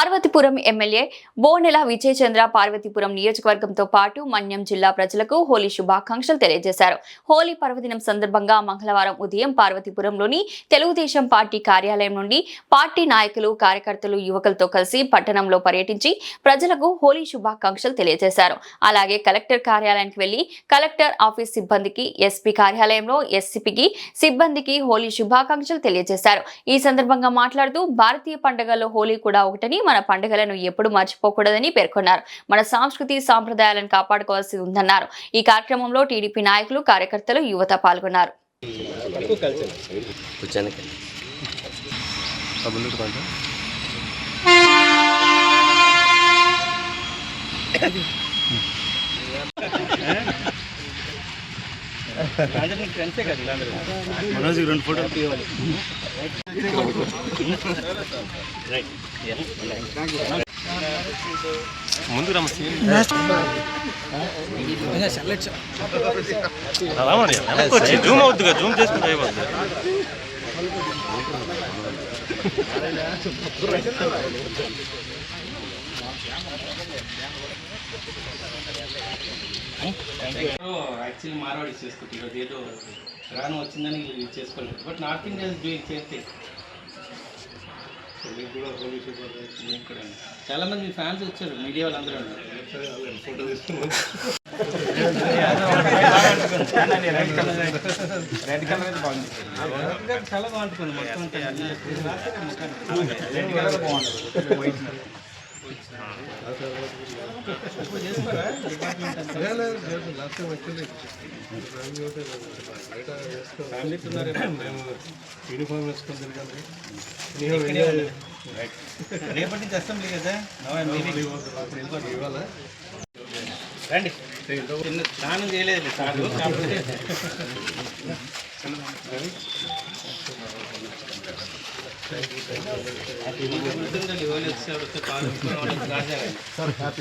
Parvathipuram MLA Bonela Vijay చంద్ర పార్వతీపురం నియోజకవర్గంతో పాటు మన్యం జిల్లా ప్రజలకు హోలీ శుభాకాంక్షలు తెలియజేశారు. హోలీ పర్వదినం సందర్భంగా మంగళవారం ఉదయం పార్వతీపురంలోని తెలుగుదేశం పార్టీ కార్యాలయం నుండి పార్టీ నాయకులు, కార్యకర్తలు, యువకులతో కలిసి పట్టణంలో పర్యటించి ప్రజలకు హోలీ శుభాకాంక్షలు తెలియజేశారు. అలాగే కలెక్టర్ కార్యాలయానికి వెళ్లి కలెక్టర్ ఆఫీస్ సిబ్బందికి, ఎస్పీ కార్యాలయంలో ఎస్సీపీకి సిబ్బందికి హోలీ శుభాకాంక్షలు తెలియజేశారు. ఈ సందర్భంగా మాట్లాడుతూ భారతీయ పండుగల్లో హోలీ కూడా ఒకటని, మన పండుగలను ఎప్పుడు మర్చిపోకూడదని పేర్కొన్నారు. మన సంస్కృతి సాంప్రదాయాలను కాపాడుకోవాల్సి ఉందన్నారు. ఈ కార్యక్రమంలో టీడీపీ నాయకులు, కార్యకర్తలు, యువత పాల్గొన్నారు. ముందు జూమ్ అవుద్దిగా, జూమ్ చేసుకుంటే అయిపోద్ది. యాక్చువల్లీ మార్వాడి చేసుకుంటారు. ఈరోజు ఏదో రాను వచ్చిందని చేసుకోలేదు. But north India doing same thing. చాలా మంది మీ ఫ్యాన్స్ వచ్చారు, మీడియా వాళ్ళందరూ రెడ్ కలర్ అయితే బాగుంది, చాలా బాగుంటుంది. మొత్తం రెడ్ కలర్ బాగుంటుంది. వైట్ చేసుకోరా ఫ్యామిలీస్ ఉన్నారు, యూనిఫామ్ వేసుకొని రేపటి నుంచి అసెంబ్లీ కదా. రండి, చిన్న స్నానం చేయలేదు సార్, కాకపోతే హ్యాపీ